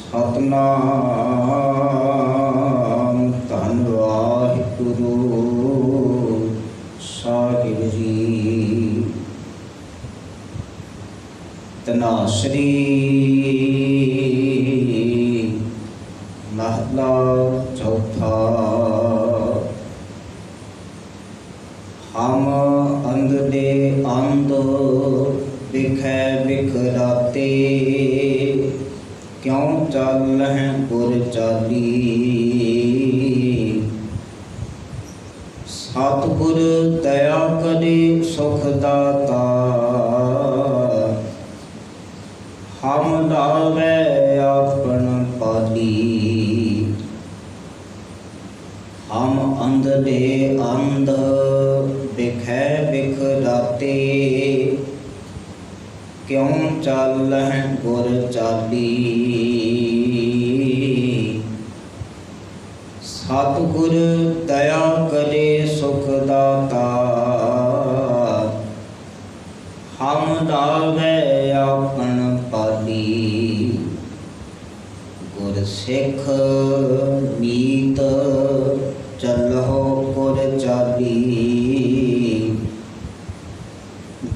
सतनाम धन वाहिगुरु साहिब जी। तनासरी महला चौथा। हम अंधे अंध बिखै बिखराते, क्यों चल हैं पुर चाली। सतगुर दया करे सुख दाता, हम लावे आपन पाली। हम अंधे अंध बिखै बिखराते, क्यों चल हैं पुर चाली। सतगुर दया करे सुख दाता, हम लावे आपन पाली। गुर सिख मीत चलो पुर चाली।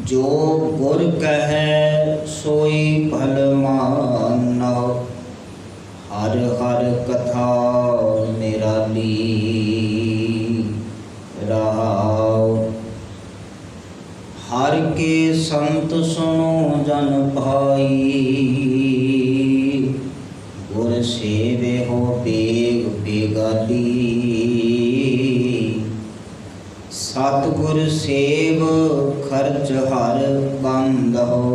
जो गुर कहे सोई भल मानो, हर हर कथा निराली। रहाओ हर के संत सुनो जन भाई, गुर सेवे हो बेग बेगाली। सतगुर सेव खर्च हर बंद हो,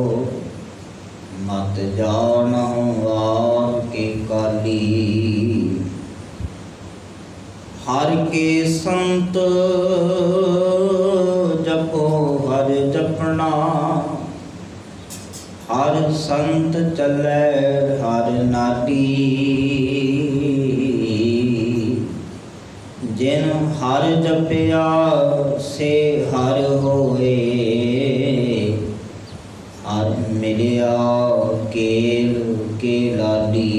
मत जानहु आप के काली। हर के संत जपो हर जपना, हर संत चले हर नाली। जिन हर जपया से हर होए, हर मिलिया केल के लाली।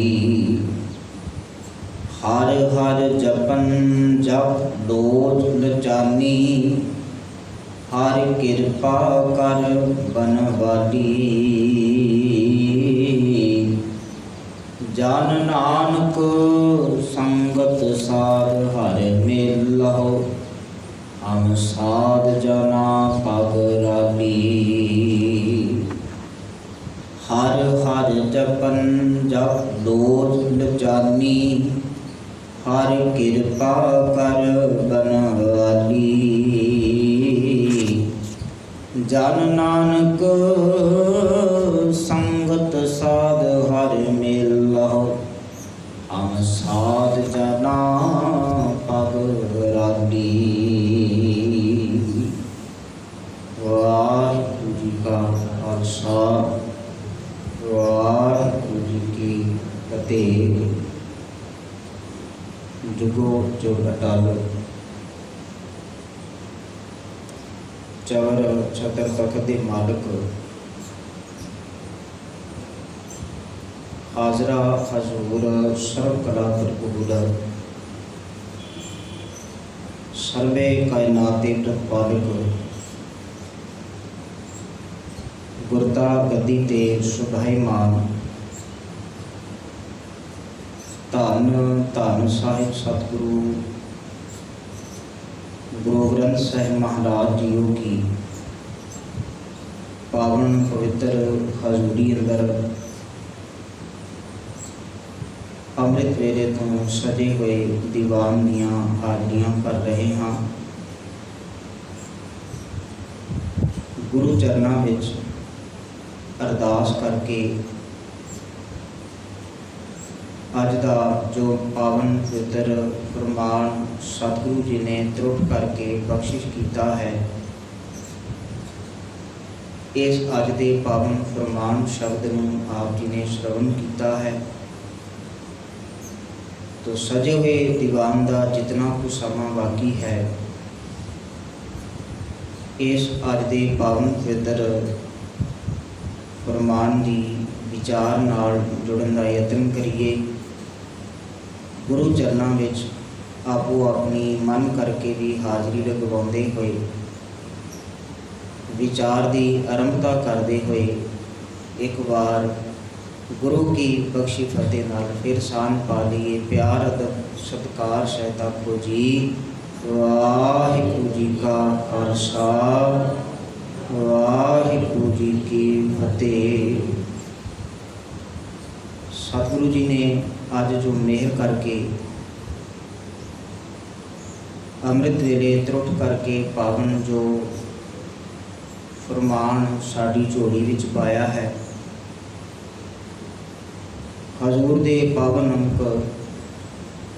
हर हर जपन जप लोच लचानी, हर कृपा कर बनवाली। जान नानक संगत सार हर मिलहो, हम साध जना पग राली। हर हर जपन जप लोच लचानी, हर कृपा कर बनवाली। जन नानक संगत साध हर मिलहो, हम साध जना पग राली। वाहिगुरु जी का खालसा, वाहिगुरु जी की फतेह। जुगो जुग अटल चवर छतर तख्त दे मालक, हाजरा हजूर सर्व कला भरपूर, सर्वे कायनाते प्रतिपालक, गुरता गद्दी ते सुभाईमान। धन धन साहिब सतगुरु गुरु ग्रंथ साहिब महाराज जीओ की पावन पवित्र हजूरी अंदर अमृत वेले तो सजे हुए दीवान दियाँ हाजरियाँ कर रहे हाँ। गुरु चरना विच अरदास करके अज का जो पावन पवित्र फरमान सतगुरु जी ने त्रुट करके बख्शिश किया है, इस अज के पावन फरमान शब्द में आप जी ने श्रवण किया है। तो सजे हुए दीवान का जितना कुछ समा बाकी है, इस अज के पावन पवित्र फरमान की विचार नाल जुड़न का यतन करिए। गुरु चरणों में आपो अपनी मन करके भी हाज़री लगवाते हुए विचार की आरंभता करते हुए एक बार गुरु की बख्शी फतेह नाल फिर सान पा लीए। प्यार अदब सत्कार सहित आखो जी वाहिगुरू जी का खालसा वाहिगुरू जी की फतेह। सतगुरु जी ने अज जो मेहर करके अमृत वेले त्रुट करके पावन जो फरमान साड़ी झोली विच पाया है, हजूर दे पावन अंक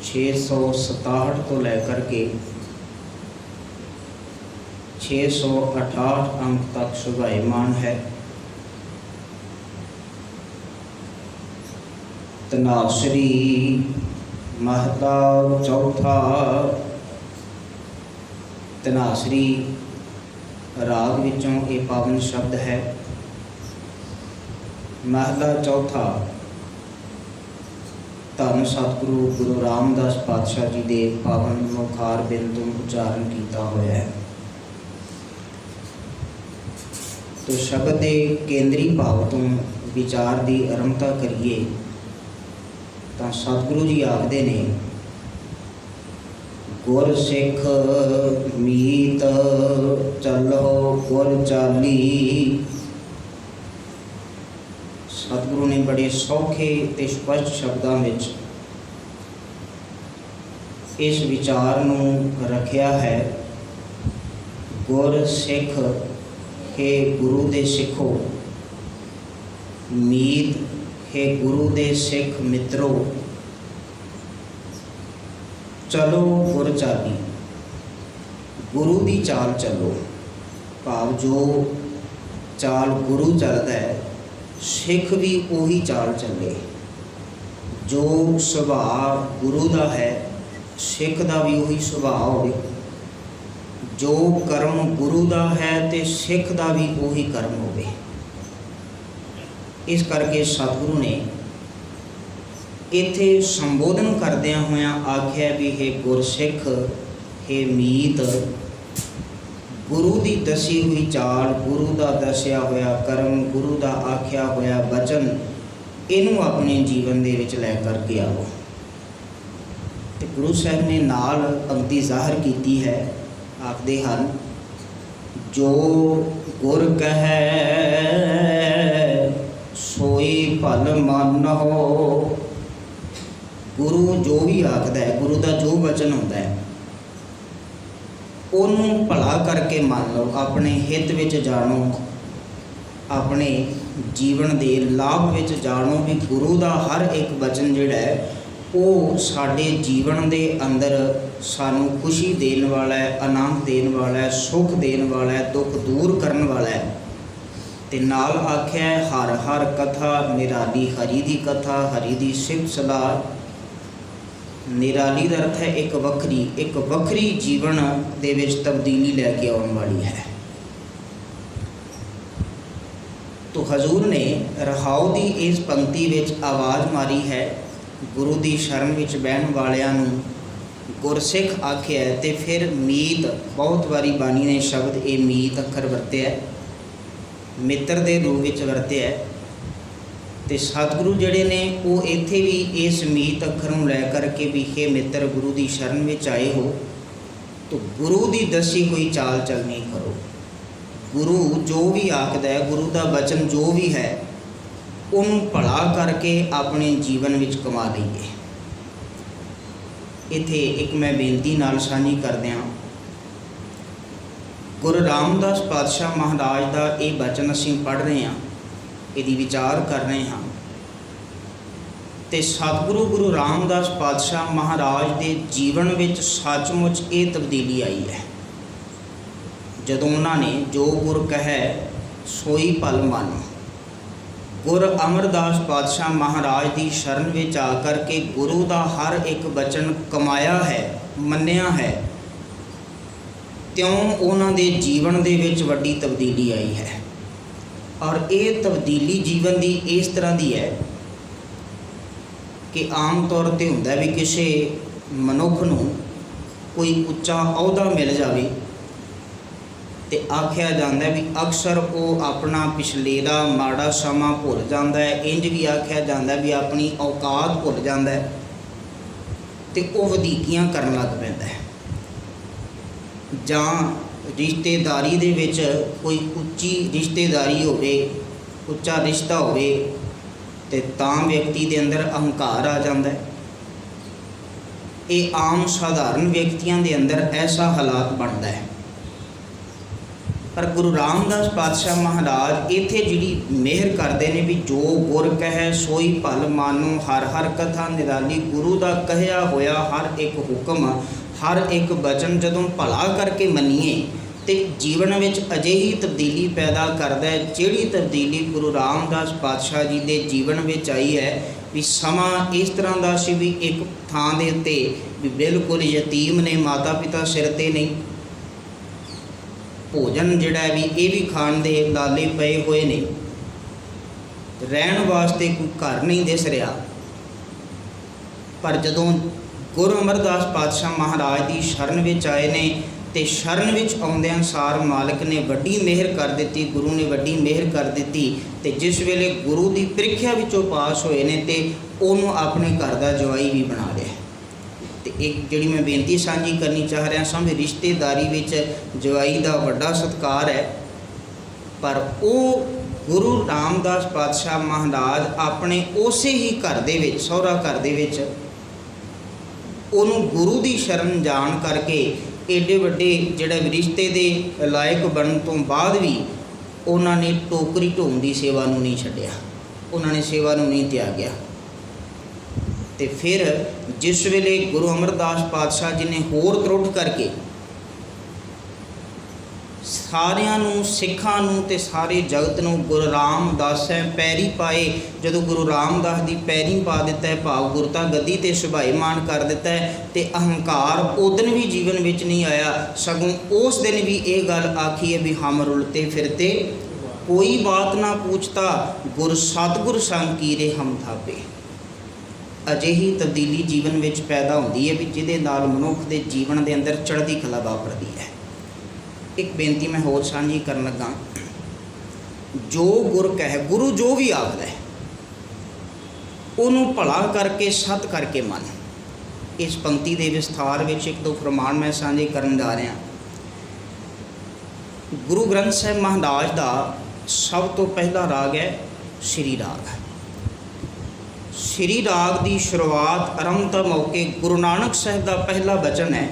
667 तो लैकर के 668 अंक तक शोभायमान है। तनासरी महला चौथा। तनासरी राग विचों ये पावन शब्द है। महला चौथा धन सतगुरु गुरु रामदास पातशाह जी के पावन मुखार बिंद तो उच्चारण किया होया है। तो शब्द के केंद्री भाव तो विचार की आरंभता करिए तो सतगुरु जी आखते ने गुर सिख मीत चलो गुर चाली। सतगुरु ने बड़े सौखे ते स्पष्ट शब्दों में इस विचार नूं रखिया है। गुर सिख हे गुरु दे सिखो, मीत हे गुरु दे सिख मित्रों, चलो गुर चाली। गुरु की चाल चलो, भाव जो चाल गुरु चलता है सिख भी उही चाल चले। जो सुभाव गुरु का है सिख का भी उही सुभाव हो। जो कर्म गुरु का है तो सिख का भी उही कर्म हो। इस करके सतगुरु ने इत्थे संबोधन करदियां होया आख्या भी हे गुरसिख हे मीत। गुरु की दसी हुई चाल, गुरु का दसिया होया कर्म, गुरु का आख्या होया वचन, इनू अपने जीवन दे विच लै करके आओ। तो गुरु साहब ने नाल पंक्ति जाहिर की है, आखदे हन जो गुर कहे सोई भल मन हो। गुरु जो भी आखदा है, गुरु का जो वचन होता है उन्होंने भला करके मान लो, अपने हित विच जानो, अपने जीवन के लाभ विच जानो भी गुरु का हर एक वचन जिहड़ा है वो साडे जीवन के अंदर सानू खुशी देने वाला है, आनंद देने वाला है, सुख देने वाला है, दुख दूर करने वाला है। ते नाल आख्या है हर हर कथा निराली, हरि की कथा, हरि की सिफत सलाह। निराली का अर्थ है एक वखरी जीवन दे विच तब्दीली लैके आने वाली है। तो हजूर ने रहाओ की इस पंक्ति विच आवाज़ मारी है। गुरु की शरण विच बहन वालियां नूं गुरसिख आख्या है। तो फिर मीत, बहुत बारी बानी ने शब्द ये मीत अखर वरत्या है, मित्र के रूप में वरत्या है। तो सतगुरु जड़े ने वो इत्थे भी इस मीत अखर नूं लै करके भी हे मित्र गुरु की शरण में आए हो तो गुरु की दसी हुई चाल चलनी करो। गुरु जो भी आखदा है, गुरु का वचन जो भी है उन्होंने भला करके अपने जीवन में कमा लीए। इत्थे एक मैं बेनती नाल साझी करदियां, गुरु रामदास पातशाह महाराज का ये वचन असीं पढ़ रहे हैं, यदि विचार कर रहे हैं तो सतगुरु गुरु रामदास पातशाह महाराज के जीवन में सचमुच ये तब्दीली आई है। जदों उन्होंने जो गुर कहे सोई भल मन, गुर अमरदास पातशाह महाराज की शरण में आकर के गुरु का हर एक वचन कमाया है, मन्निया है, त्यों उन्होंने जीवन दे विच वड्डी तब्दीली आई है। और ये तब्दीली जीवन की इस तरह की है कि आम तौर पर होंदा भी किसी मनुख नूं कोई उच्चा अहुदा मिल जाए तो आख्या जाता है भी अक्सर वो अपना पिछलेरा माड़ा समा भुल जाता है। इंज भी आख्या जाता है भी अपनी औकात भुल जाता है तो वह वधीकियां करन लग पैंदा है। जां रिश्तेदारी दे विच कोई उच्ची रिश्तेदारी होवे, उच्चा रिश्ता होवे ते तां व्यक्ति दे अंदर अहंकार आ जाता है। ये आम साधारण व्यक्तियों के अंदर ऐसा हालात बनता है। पर गुरु रामदास पातशाह महाराज इत्थे जिहड़ी मेहर करते हैं भी जो गुर कहे सोई भल मानो, हर हर कथा निराली, गुरु का कहया होया हर एक हुक्म हर एक वचन जदों भला करके मनीए तो जीवन में अजिही तब्दीली पैदा करता है। जिहड़ी तब्दीली गुरु रामदास पातशाह जी के जीवन में आई है भी समा इस तरह का सी भी एक थां दे उत्ते भी बिल्कुल यतीम ने, माता पिता सिर ते नहीं, भोजन जिहड़ा भी ये भी खाण दे लाले पए हुए ने, रहन वास्ते कोई घर नहीं दिस रहा। पर जदों गुरु अमरदास पातशाह महाराज की शरण विच आए ने तो शरण विच आउंदियां सार मालिक ने वड्डी मेहर कर दी, गुरु ने वड्डी मेहर कर दी। तो जिस वेले गुरु की प्रीख्या विचों पास होए ने तो उन्होंने अपने घर का जवाई भी बना लिया। तो एक जिहड़ी मैं बेनती साझी करनी चाह रहा समझ रिश्तेदारी विच जवाई का वड्डा सत्कार है। पर वो गुरु रामदास पातशाह महाराज अपने उसे ही घर दे विच सहुरा घर दे विच उन्होंने गुरु की शरण जान करके एडे वड्डे जिहड़े रिश्ते के लायक बनने तो बाद भी उन्होंने टोकरी ढोण की सेवा नूं नहीं छड्डिया, उन्होंने सेवा नूं नहीं त्याग्या। तो फिर जिस वेले गुरु अमरदास पातशाह जी ने होर त्रुट करके सारियां नूं सिखां नूं ते सारे जगत नूं गुरु रामदास पैरी पाए, जदों गुरु रामदास की पैरी पा दिता है, भाव गुरता गद्दी ते सुभाईमान कर दिता है, तो अहंकार उदन भी जीवन में नहीं आया। सगों उस दिन भी ये गल आखी है भी हम रुलते फिरते कोई बात ना पूछता, गुर सतगुर संग कीरे हम थापे। अजिही तब्दीली जीवन में पैदा होती है भी जिहदे नाल मनुख के जीवन के अंदर चढ़ती कला वापरती है। एक बेनती मैं होर साझी करन लगा, जो गुर कहे, गुरु जो भी आखदा है उन्होंने भला करके सत करके मन। इस पंक्ति के विस्तार में एक दो फरमान मैं साझे करन जा रहा। गुरु ग्रंथ साहिब महाराज का सब तो पहला राग है श्री राग। श्री राग की शुरुआत आरंभता मौके गुरु नानक साहिब का पहला वचन है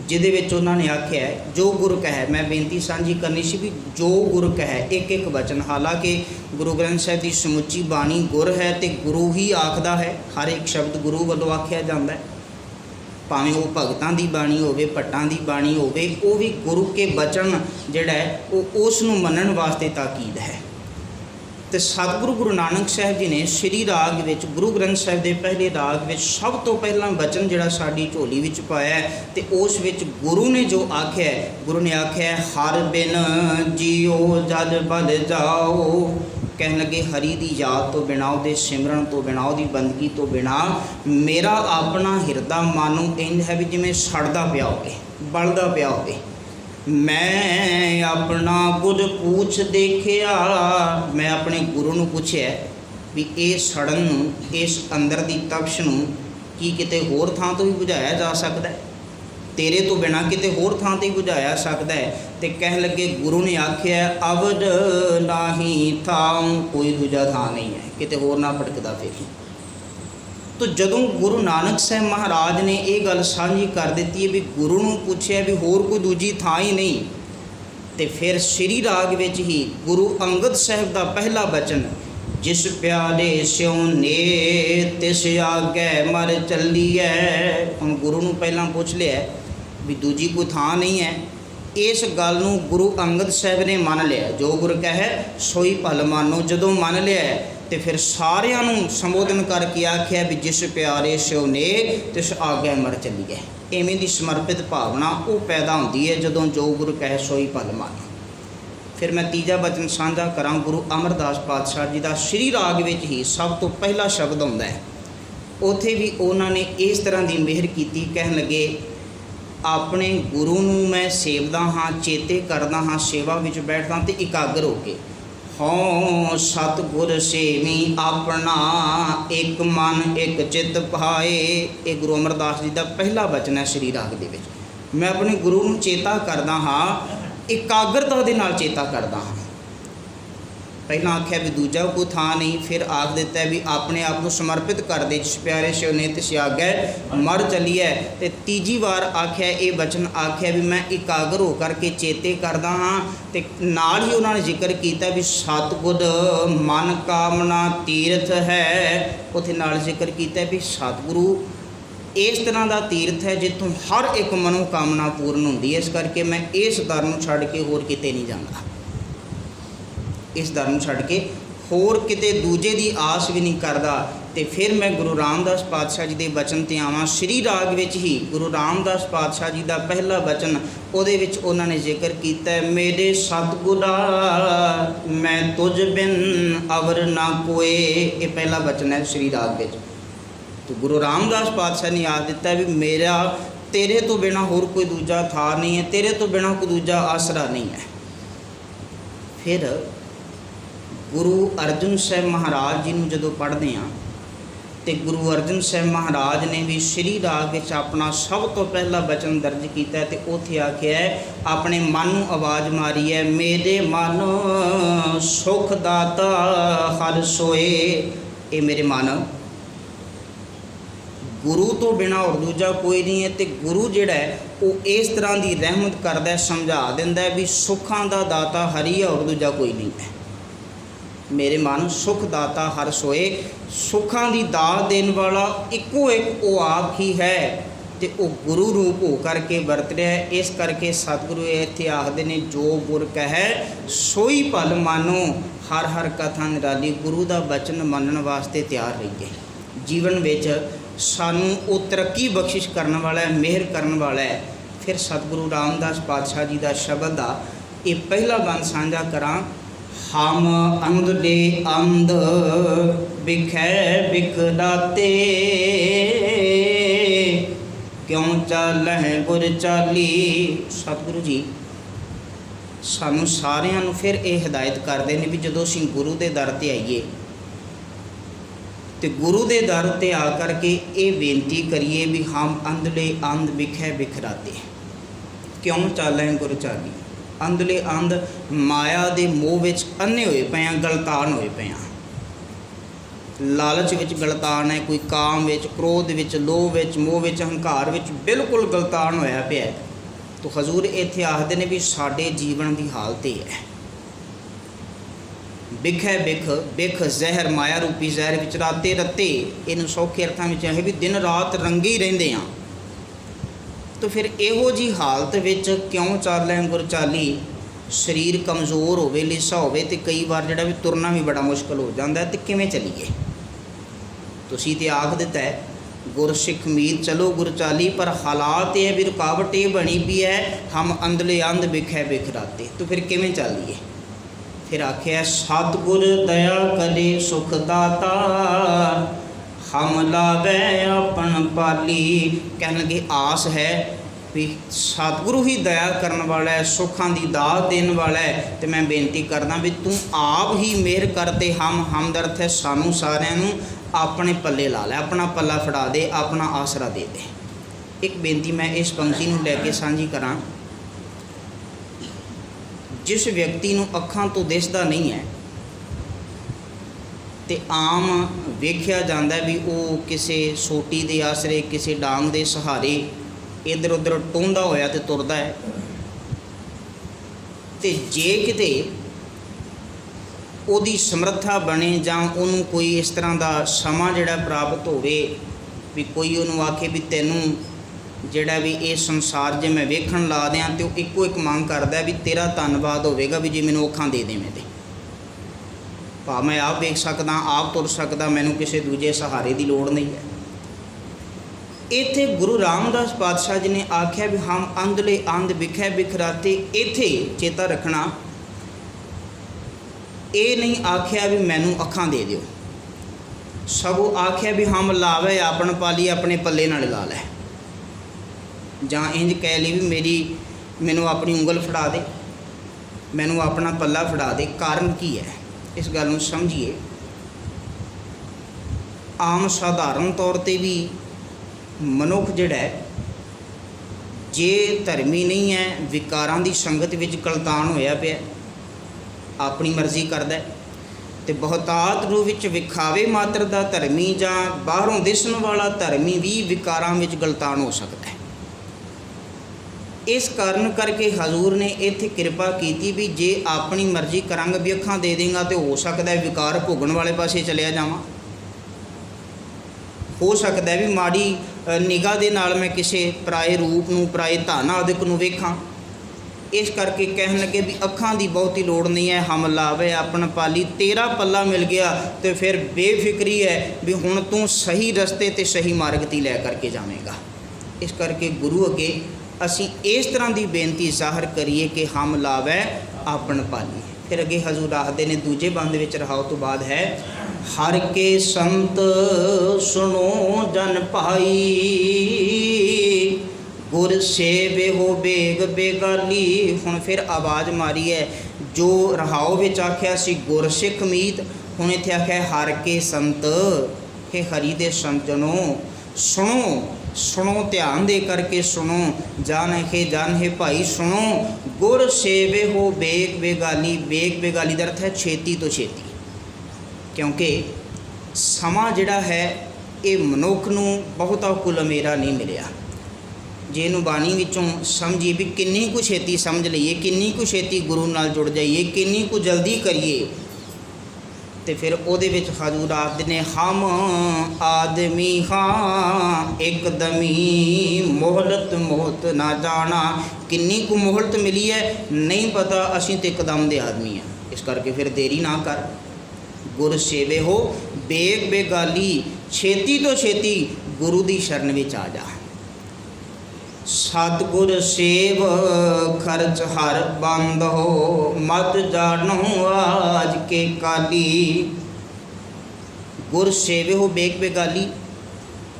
जिहदे विच उन्होंने आख्या है जो गुर कहे। मैं बेनती साझी करनी सी भी जो गुर कहे एक एक वचन, हालांकि गुरु ग्रंथ साहिब की समुची बाणी गुर है तो गुरु ही आखदा है, हर एक शब्द गुरु वालों आख्या जाता है, भावें वो भगतां दी बाणी होवे भट्टां दी बाणी होवे, वो भी गुरु के वचन जिहड़ा है वो उस नूं मनण वास्ते ताकीद है। तो सतगुरु गुरु नानक साहिब जी ने श्री राग विच गुरु ग्रंथ साहिब के पहले राग विच सब तो पहला वचन जिहड़ा साडी झोली विच पाया है तो उस विच गुरु ने जो आख्या है, गुरु ने आख्या है हर बिन जियो जल बल जाओ। कहन लगे हरि की याद तो बिना, उहदे सिमरन तो बिना, उहदी बंदगी तो बिना मेरा अपना हिरदा मानो इंज है भी जिवें सड़दा पिया होवे, बलदा पिया होवे। मैं अपना गुर पूछ देखिया, मैं अपने गुरु नूं पुछया भी ये सड़न नूं, इस अंदर की तपश नूं की किते होर थां तो भी बुझाया जा सकता है, तेरे तो बिना किते होर थां ते बुझाया सकता है। तो कह लगे गुरु ने आख्या अवध नाही थां, कोई दूजा थां नहीं है, किते होर ना भटकदा फिर। तो जदों गुरु नानक साहब महाराज ने यह गल साझी कर दी है भी गुरु नूं पुछया भी होर कोई दूजी थां ही नहीं, तो फिर श्री राग विच ही गुरु अंगद साहब का पहला वचन जिस प्याले स्यों ने तिस आगे मर चलीए। हम गुरु नूं पहला पुछ लिया भी दूजी कोई थां नहीं है, इस गल नूं गुरु अंगद साहब ने मान लिया, जो गुरु कहे सोई भल मानो। जदों मान लिया तो फिर सारियां नूं संबोधन करके आख्या भी जिस प्यारे स्यों ने तिस आगे मर चलीए। इवें दी समर्पित भावना वो पैदा होती है जदों जो गुरु कहे सोई भल मानो। फिर मैं तीजा बचन साझा करा। गुरु अमरदास पातशाह जी का श्री राग विच ही सब तो पहला शब्द आउंदा है। उत्थे भी उन्होंने इस तरह की मेहर की, कहन लगे अपने गुरु नूं मैं सेवदा हाँ, चेते करदा हाँ, सेवा विच बैठदा ते इकागर हो के। हों सतगुर सेवी अपना, एक मन एक चित पाए। ये गुरु अमरदास जी का पहला वचन है श्री राग दे विच। मैं अपने गुरु नूं चेता करदा हाँ, इकाग्रता दे नाल चेता करदा हाँ। पहला आख्या भी दूजा कोई थां नहीं, फिर आख दिता है भी अपने आप को समर्पित कर दे, जिस प्यारे शिव ने तिस आगे मर चलीए। तो तीजी बार आख्या ये वचन आख्या भी मैं इकागर होकर के चेते करदा हाँ। तो नाल ही उन्होंने जिक्र किया भी सतगुर मन कामना तीर्थ है। उत्थे नाल जिक्र किया भी सतगुरु इस तरह का तीर्थ है जितों हर एक मनोकामना पूर्ण होंदी है। इस करके मैं इस दर नूं छड्ड के होर किते नहीं जांदा, इस दर नूं छड्ड के होर किते दूजे दी आस भी नहीं करदा। तो फिर मैं गुरु रामदास पातशाह जी के वचन ते आवां। श्री राग विच ही गुरु रामदास पातशाह जी का पहला वचन, उहदे विच उन्होंने जिक्र किया मेरे सतगुरा मैं तुझ बिन अवर ना कोए। ये पहला वचन है श्री राग विच। तो गुरु रामदास पातशाह ने याद दिता भी मेरा तेरे तो बिना होर कोई दूजा था नहीं है, तेरे तो बिना कोई दूजा आसरा नहीं है। फिर गुरु अर्जन साहब महाराज जी को जो पढ़ते हैं तो गुरु अर्जन साहब महाराज ने भी श्री राग विच अपना सब तो पहला वचन दर्ज किया। तो उत्थे आख्या है अपने मन को आवाज़ मारी है मेरे मन सुख दाता हर सोए। ये मेरे मन गुरु तो बिना और दूजा कोई नहीं है। तो गुरु जिहड़ा है वो इस तरह की रहमत करदा, समझा दिंदा भी सुखां दा दाता हरी है और दूजा कोई नहीं है। मेरे मन सुख दाता हर सोए, सुखां दी दात देने वाला इको एक वो आप ही है। तो वो गुरु रूप हो करके वरत रहा है। इस करके सतगुरु इत्थे आखदे ने जो गुर कहे सोई भल मानो, हर हर कथा निराली। गुरु का वचन मनण वास्ते तैयार रहिए। जीवन विच सानू वो तरक्की बख्शिश करने वाला है, मेहर करने वाला है। फिर सतगुरु रामदास पातशाह जी का शब्द आ ये पहला बंद साझा करा। हम अंध दे अंध बिखै बिखराते, क्यों चालह गुर चाली। सतगुरु जी सानू सारिਆਂ ਨੂੰ फिर ये हिदायत करते हैं भी जदों असीं गुरु के दर ते आईए तो गुरु के दर ते आकर के ये बेनती करिए भी हम अंधले अंध बिखै बिखराते, क्यों चालें गुर चाली। अंधले अंध माया के मोह विच अन्ने होए पे हैं, गलतान होए पे हैं। लालच विच गलतान है, कोई काम विच, क्रोध विच, लोभ विच, मोह विच, हंकार विच बिल्कुल गलतान होया पिया है। तो हजूर इत्थे आखदे ने भी साडे जीवन की हालत ये है। बिखै बिख, बिख जहर माया रूपी जहर विच राते रत्ते, इनू सौखे अर्थां विच है भी दिन रात रंगे ही रहिंदे आ। तो फिर इहो जी हालत विच क्यों चालें गुर चाली। शरीर कमज़ोर होवे, लिसा होवे ते कई बार जिहड़ा भी तुरना भी बड़ा मुश्किल हो जाता है। तो किवें चलीए। तुसीं ते आख दिता है गुर सिख मीर चलो गुर चाली, पर हालात ये भी रुकावट ये बनी भी है हम अंधले अंध बिखै बिखराते। तो फिर किवें चलीए। फिर आख्या सतगुर दया करे सुख दाता, हम लावे अपन पाली। कहने लगे आस है भी सतगुरु ही दया करने वाला है, सुखां की दात देने वाला है। तो मैं बेनती करदा भी तू आप ही मेहर करते हम हमदर्द है सानू सारिਆਂ ਨੂੰ अपने पल्ले ला लै, अपना पल्ला फड़ा दे, अपना आसरा दे दे। एक बेनती मैं इस पंक्ति नूं लैके सांझी करा। जिस व्यक्ति नूं अखां तो दिसदा नहीं है तो आम वेख्या जाता है भी वो किसी सोटी के आसरे, किसी डांग के सहारे इधर उधर टोंदा होया तो तुरदा है। तो जे किते ओदी समर्था बने जां उन्होंने कोई इस तरह का समा जिहड़ा प्राप्त होवे भी कोई उन्होंने आखे भी तैनूं जिहड़ा भी ये संसार जे मैं वेखण ला दियां तो इक्को एक मंग करदा भी तेरा धन्नवाद होवेगा भी जे मैनूं अखां दे देवें ते भाव मैं आप वेख सकदा, आप तुर सकदा, मैनूं किसी दूजे सहारे की लोड़ नहीं है। इत्थे गुरु रामदास पातशाह जी ने आख्या भी हम अंधले अंध बिखै बिखराते। इत्थे चेता रखना ये नहीं आख्या भी मैनू अखां दे दिओ, सगों आख्या भी हम लावे आपन पाली अपने पल्ले नाल ला लै, जां इंज कह ली भी मैनू अपनी उंगल फड़ा दे, मैनू अपना पल्ला फड़ा दे। कारण की है इस गल नूं समझिए। आम साधारण तौर पर भी मनुख जिहड़ा है जे धर्मी नहीं है, विकारां दी संगत विच गलतान होया पिया, अपनी मर्जी करदा है, ते बहुतात रूप विच विखावे मात्र दा धर्मी जां बाहरों दिसण वाला धर्मी भी विकारां विच गलतान हो सकता है। इस कारण करके हजूर ने इत्थे कृपा की भी जे अपनी मर्जी करांगा भी अखां दे देंगा तो हो सकता है विकार भोगण वाले पासे चलिया जावां, हो सकता है भी माड़ी निगाह दे नाल मैं किसी पराए रूप नूं पराए धन आदिक नूं वेखां। इस करके कहन लगे भी अखां दी बहुती लोड़ नहीं है, हम लावे अपन पाली, तेरा पल्ला मिल गया तो फिर बेफिक्री है भी हुण तू सही रस्ते ते सही मार्ग ती लै करके जावेगा। इस करके गुरु अगे असी इस तरह की बेनती जाहिर करिए कि हम लावै आपन पाली। फिर अगे हजूर आखदे ने दूजे बंद विच रहाओ तो बाद है, हर के संत सुनो जन भाई, गुर सेवे हो बेग बेगाली। हुण फिर आवाज़ मारी है, जो रहाओ विच आख्या सी गुर सिख मीत, हुण इत्थे आख्या हर के संत, हे हरि दे संत जनो सुनो, सुनो ध्यान दे करके सुनो, जान है भाई सुनो, गुर सेवे हो बेग बेगाली। बेग बेगाली का अर्थ है छेती तो छेती, क्योंकि समा जिहड़ा है ये मनुख नूं बहुता कुलमेरा नहीं मिलिया। जे इहनूं बाणी विचों समझिए भी किन्नी कु छेती समझ लईए, किन्नी कु छेती गुरु नाल जुड़ जाइए, किन्नी कु जल्दी करिए, तो फिर उहदे विच हजूर आखदे ने हम आदमी हाँ एकदमी मोहलत मोहत ना जाना। किन्नी कु मोहलत मिली है नहीं पता, असीं तो एकदम दे आदमी हैं। इस करके फिर देरी ना कर, गुर सेवे हो बेग बेगाली, छेती तो छेती गुरु दी शरण विच आ जा। सतगुर सेव खर्च हर बंद हो, मत जानो आज के काली। गुर सेवे हो बेग बेगाली,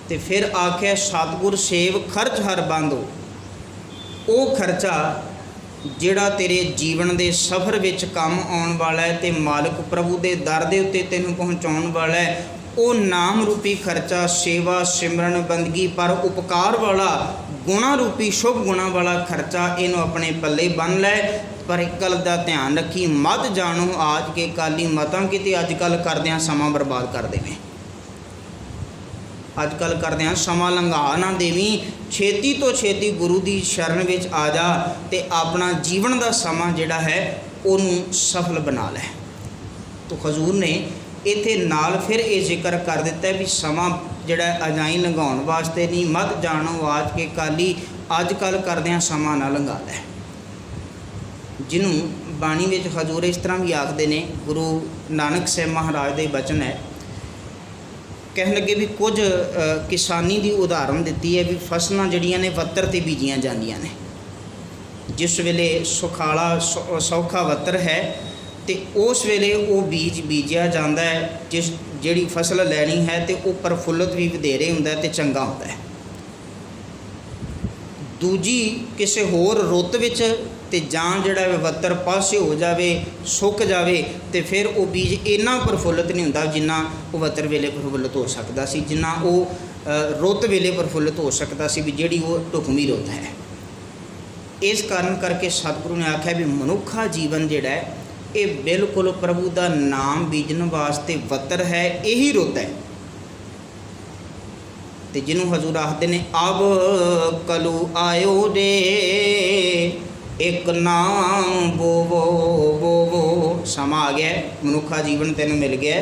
तो फिर आख्या सतगुर सेव खर्च हर बंद हो। वो खर्चा जिहड़ा तेरे जीवन के सफ़र विच काम आउण वाला है, तो मालिक प्रभु के दर दे उत्ते तैनूं पहुँचाउण वाला है, वो नाम रूपी खर्चा, सेवा सिमरन बंदगी पर उपकार वाला, गुणा रूपी शुभ गुणा वाला खर्चा, इनू अपने पल्ले बन लै। पर एक गल का ध्यान रखी, मत जानो आज के काली। मतां किते अजकल करदिआं समा बर्बाद कर देवें, अजकल करदिआं समा लंघा ना देवीं। छेती तो छेती गुरु की शरण विच आ जा, ते अपना जीवन का समा जिहड़ा है उहनूं सफल बना लै। तो हजूर ने इत्थे नाल फिर ये जिक्र कर दिता है भी समा जिहड़ा अजाई लंघाउण वास्ते नहीं, मत जानो आज के काली, अजकल करदिआं समा ना लंघा लै। जिन्हों बाणी विच हजूर इस तरह भी आखते ने, गुरु नानक साहिब महाराज के बचन है, कहन लगे भी कुछ किसानी की उदाहरण दी है भी फसलां जिहड़ियां ने वत्तर ते बीजियां जांदियां ने। जिस वेले सुखाला सौखा वत्तर है तो उस वेले वो बीज बीजिया जाता है, जिस जिहड़ी फसल लैनी है तो वो प्रफुल्लित भी वधेरे हुंदा ते चंगा हुंदा है। दूजी किसी होर रुत विच ते जां जिहड़ा वत्तर पासे हो जावे, सुक जावे, तो फिर वो बीज इन्ना प्रफुल्लित नहीं हुंदा जिन्ना वो वत्तर वेले प्रफुल्लित हो सकता सी, जिन्ना वो रुत वेले प्रफुल्लित हो सकता सी भी जिहड़ी वो ढुकवीं रुत है। इस कारण करके सतगुरु ने आख्या भी मनुखा जीवन जिहड़ा है ये बिल्कुल प्रभु का नाम बीजन वास्ते वत्तर है, यही रुत है। तो जिन्हों हजूर आखते ने अब कलू आयो रे एक नाम बोवो बोवो, समा आ गया, मनुखा जीवन तेन मिल गया,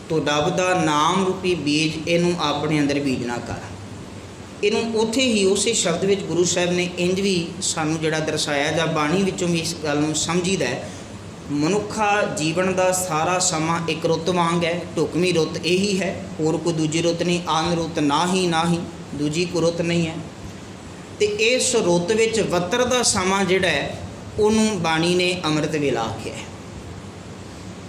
तो रब का नाम रूपी बीज इनू अपने अंदर बीजना कर। इनू उत्थे ही उस शब्द में गुरु साहब ने इंज भी सानू जिहड़ा दर्शाया जां बाणी विचों भी इस गल नूं समझीदा है। मनुखा जीवन का सारा समा एक रुत वांग है, ढुकवीं रुत यही है, होर कोई दूजी रुत नहीं, आन रुत ना ही दूजी कोई रुत नहीं है। तो इस रुत विच वत्तर का समा जिहड़ा है उन्होंने बाणी ने अमृत वेला आख्या है।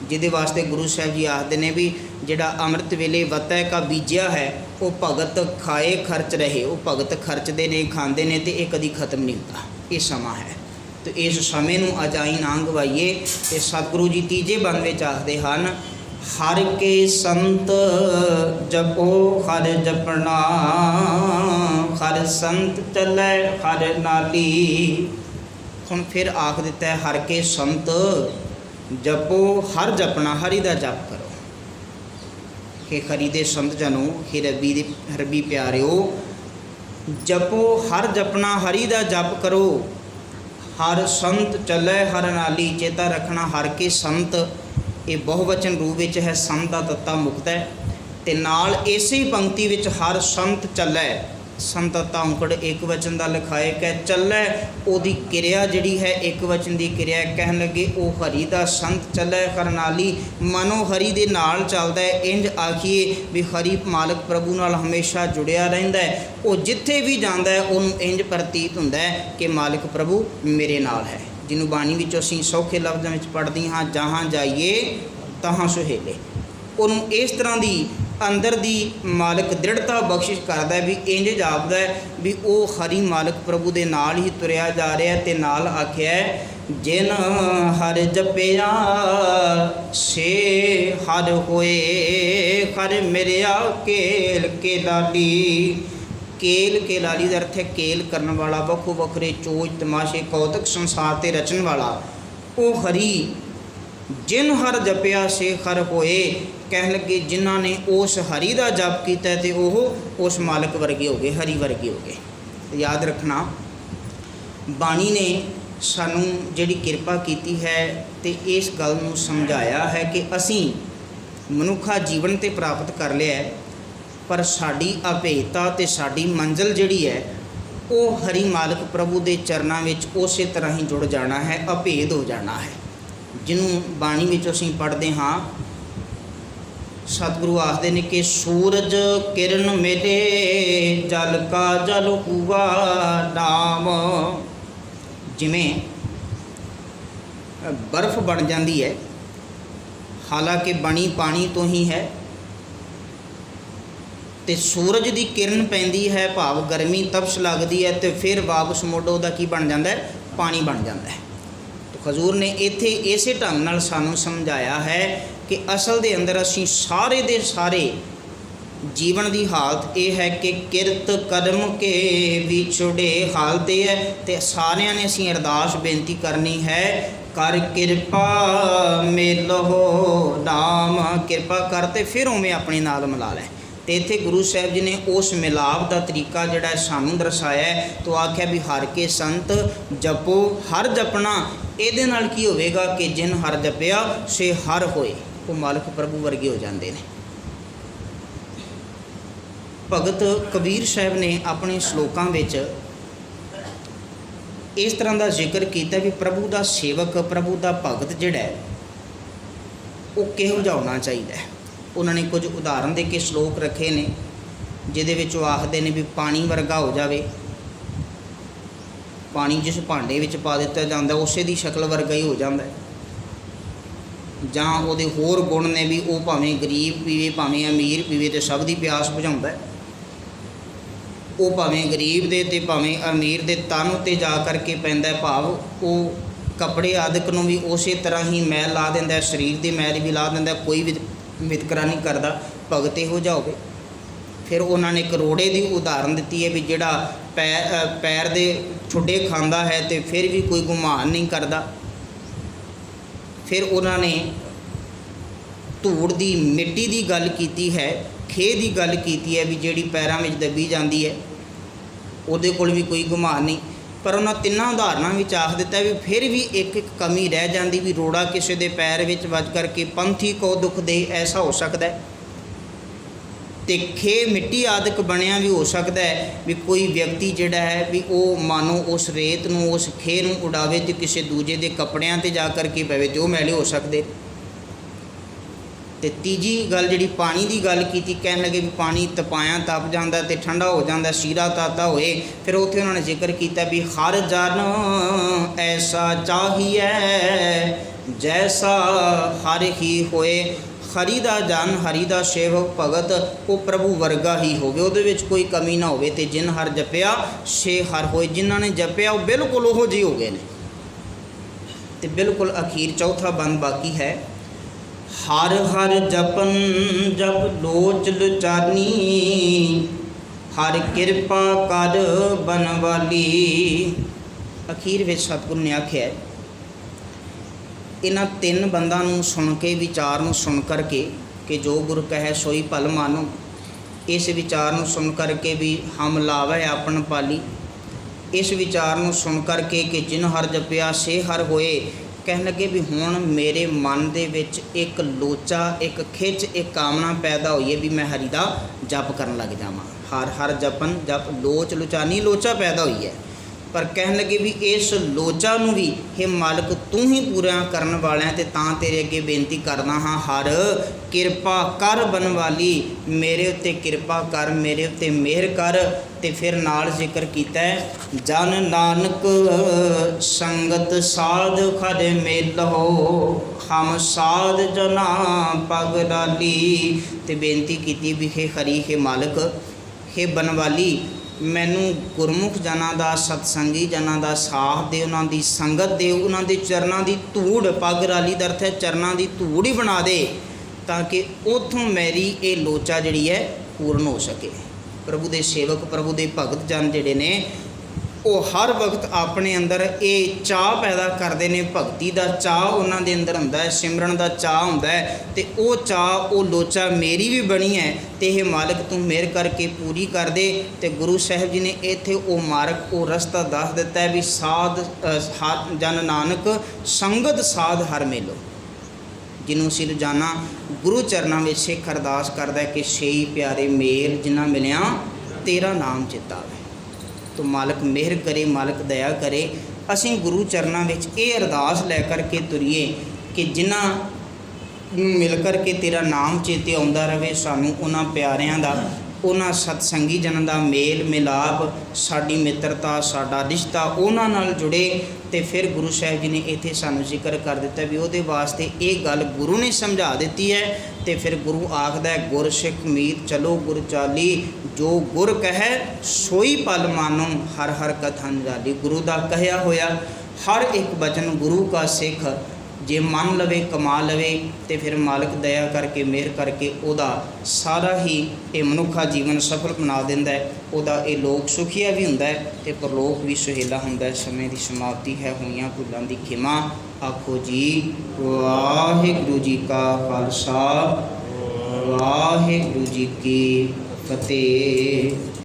जिहदे वास्ते गुरु साहब जी आखते ने भी जिहड़ा अमृत वेले वतै का बीजिया है वो भगत खाए खर्च रहे, वो भगत खर्चते ने खाते ने तो ये कभी खत्म नहीं होता, ये समा है। तो इस समय नूं अजाई ना गवाइए। तो सतगुरु जी तीजे बंद में आखते हैं, हर के संत जपो हर जपना, हर संत चलै हर नाली। हुण फिर आख दिता है, हर के संत जपो हर जपना, हरि दा जप करो। कि हरि दे संत जनों, हे रबी प्यारिओ, जपो हर जपना, हरि दा जप करो। हर संत चलै हर नाली, चेता रखना हर के संत ये बहुवचन रूप में है, संत का तत्ता मुक्त है। तो नाल इसी पंक्ति विच हर संत चलै, संत तत्ता औंकड़ एक वचन का लिखाए कह चलै, ओदी क्रिया जिहड़ी है एक वचन की क्रिया। कहन लगे वो हरि दा संत चलै हर नाली, मनो हरि दे नाल चलदा है। इंज आखिए भी हरि मालक प्रभु नाल हमेशा जुड़िया रहिंदा है। वो जिथे भी जांदा है उन्होंने इंज प्रतीत हुंदा है कि मालक प्रभु मेरे नाल है। जिन्हों बाणी विचों असीं सौखे लफ्ज़ां विच पढ़दे हाँ, जहाँ जाइए तहाँ सुहेले। उन्होंने इस तरह की अंदर दी मालक दृढ़ता बख्शिश करता है भी इंज जापदा है भी वो हरि मालक प्रभु के नाल ही तुरया जा रहा है। तो नाल आख्या है, जिन हर जपिया से हर होए, हर मेरिया केल के लाली। केल के लाली का अर्थ है केल करने वाला, वखो वखरे चोज तमाशे कौतक संसार ते रचन वाला। वो हरि जिन हर जपिया से हर होए, कह लगे जिन्हों ने उस हरि का जप किया तो वह उस मालक वर्गे हो गए, हरि वर्गे हो गए। तो याद रखना बाणी ने सानू जिहड़ी किरपा की है तो इस गल नूं समझाया है कि असी मनुखा जीवन तो प्राप्त कर लिया है, पर साड़ी अभेदता तो साड़ी मंजिल जिहड़ी है वो हरि मालक प्रभु के चरणों में उस तरह ही जुड़ जाना है, अभेद हो जाना है। जिन्हों बाणी में असीं पढ़ते हाँ, सतगुरु आखते ने कि सूरज किरण मेले जल का जल हुआ नाम। जिमें बर्फ बन जाती है, हालांकि बनी पानी तो ही है, तो सूरज की किरण पैंदी है, भाव गर्मी तपश लगती है, तो फिर वापस मुड़ उहदा की बन जाता है, पानी बन जाता है। तो हजूर ने इत्थे इसे ढंग नाल सानू समझाया है कि असल दे अंदर असीं सारे दे सारे जीवन की हालत यह है कि किरत कर्म के विछुड़े हालत है। तो सारिਆਂ ने असीं अरदास बेनती करनी है, कर किरपा मेलो नाम। किरपा करते फिर उमें अपने नाल मिला लै। तो इत्थे गुरु साहब जी ने उस मिलाप का तरीका जिहड़ा सानू दर्शाया है। तो आख्या भी हर के संत जपो हर जपना, ये नाल की होवेगा कि जिन हर जपिया से हर होए, वो मालक प्रभु वर्गे हो जाते हैं। भगत कबीर साहब ने अपने श्लोकों में इस तरह का जिक्र किया भी प्रभु का सेवक, प्रभु का भगत जिहड़ा है वो किहो जिहा होना चाहिए। उन्होंने कुछ उदाहरण दे के श्लोक रखे ने, जिहदे विच वो आखदे ने भी पानी वर्गा हो जाए, पानी जिस भांडे विच पा दिता जाता उसे दी शक्ल वर्गा ही हो जाता है। जां उहदे होर गुण ने भी, वो भावें गरीब पीवे भावें अमीर पीवे तो सब दी प्यास बुझाउंदा है। वो भावें गरीब दे ते भावें अमीर दे तन उत्ते जा करके पैंदा है, भाव वो कपड़े आदि नूं भी उस तरह ही मैल ला दिंदा है, शरीर की मैल भी ला दिंदा है, कोई भी वितकरा नहीं करता। भगत इहो जिहा होवे। फिर उन्होंने एक रोड़े की उदाहरण दी है भी जिहड़ा पैर दे ठुड्डे खांदा है तो फिर भी कोई गुमान नहीं करता। फिर उन्होंने धूड़ की मिट्टी की गल की है, खे की गल की है भी जिहड़ी पैरों में दबी जाती है, उहदे कोल भी कोई गुमान नहीं। पर उन्होंने तिन्ना उदाहरणों में आख दिता भी फिर भी एक एक कमी रह जाती भी रोड़ा किसी के पैर में वज करके पंथी को दुख दे, ऐसा हो सकता है। तो खे मिट्टी आदि बनया भी हो सकता है भी कोई व्यक्ति जिहड़ा है भी वो मानो उस रेत नूं उस खे नूं उड़ावे तो किसी दूजे के कपड़ियां ते जा करके पवे तो मैले हो सकते। तो तीजी गल जी पानी की गल की, कह लगे भी पानी तपाया तप जाता तो ठंडा हो जाता, शीरा ताता होए। फिर उत्थे उन्होंने जिक्र किया भी हर जन ऐसा चाहिए जैसा हर ही होए। हरि दा जन हरि दा सेवक भगत वो प्रभु वर्गा ही होवे, उहदे विच कोई कमी ना होवे। ते जिन हर जपिया से हर होए, जिन्हां ने जपिया वो बिल्कुल उहो जिहे हो गए ने। ते बिल्कुल अखीर चौथा बंद बाकी है। हर हर जपन जप लोच लुचानी, हर किरपा कर बनवाली। अखीर विच सतगुरु ने आख्या है, इन्हां तीन बंदां नूं सुन के, विचार नूं सुन करके कि जो गुरु कहे सोई भल मानो, इस विचार नूं सुन करके भी हम लावै आपन पाली। इस विचार नूं सुन करके कि जिन हर जपिया से हर होए, कहन लगे भी हुण मेरे मन दे विच एक लोचा, एक खिच, एक कामना पैदा होई है भी मैं हरि दा जप करन लग जावां। हर हर जपन जप लोच लुचानी, लोचा पैदा हुई है। पर कहन लगे भी इस लोचा नूं भी हे मालिक तू ही पूरा करन वाला ते तां तेरे अगे बेनती करदा हाँ, हर किरपा कर बनवाली, मेरे उत्ते किरपा कर, मेरे उत्ते मेहर कर। ते फिर नाल जिक्र कीता है, जन नानक संगत साध खद मेलहो, हम साध जना पग डाली। ते बेनती कीती भी हे हरि, हे मालिक, हे बनवाली, मैनू गुरमुख जनां दा, सतसंगी जनां दा साथ दे, उन्हां दी संगत दे, उन्हां दे चरनां दी धूड़, पग राली दा अर्थ है चरनां दी धूड़ ही बना दे, ताकि उतों मेरी ये लोचा जिहड़ी है पूर्ण हो सके। प्रभु दे सेवक, प्रभु दे भगत जन जिहड़े ने वो हर वक्त अपने अंदर ये चाह पैदा करते हैं, भगती का चाह उन्हां दे अंदर हुंदा है, सिमरन का चाह हुंदा है। ते वो चाह, वो लोचा मेरी भी बनी है, ते हे मालिक तू मेहर करके पूरी कर दे। ते गुरु साहिब जी ने इत्थे वो मार्ग, वो रस्ता दस दिता है भी साध जन नानक संगत साध हर मेलो। जिन्हों सिर जाना गुरु चरणों में सिख अरदास करदा है कि छेई प्यारे मेल जिन्हां मिलिया तेरा नाम चितावे। तो मालिक मेहर करे, मालिक दया करे। असीं गुरु चरणों में ये अरदास लैकर के तुरीए कि जिन्हां मिल कर के तेरा नाम चेते आउंदा रहे, सानू उन्हां प्यारियां दा, उन्हां सतसंगी जनां दा मेल मिलाप, साडी मित्रता, साडा रिश्ता उन्हां नाल जुड़े। तो फिर गुरु साहिब जी ने इत्थे सानू जिक्र कर दिता भी उहदे वास्ते ये गल गुरु ने समझा दी है। तो फिर गुरु आखदा है, गुर सिख मीत चलो गुर चाली, जो गुर कहे सोई पल मानो, हर हर कथा निराली। गुरु का कहया होया हर एक वचन गुरु का सिख जे मन लवे, कमा लवे, तो फिर मालिक दया करके मेहर करके उहदा सारा ही ये मनुखा जीवन सफल बना दिंदा है। उहदा ये लोक सुखिया भी हुंदा है ते परलोक भी सुहेला हुंदा है। समय की समाप्ति है, होईयां भुलां दी खिमा। आखो जी वाहिगुरू जी का खालसा, वाहिगुरू जी की फतेह।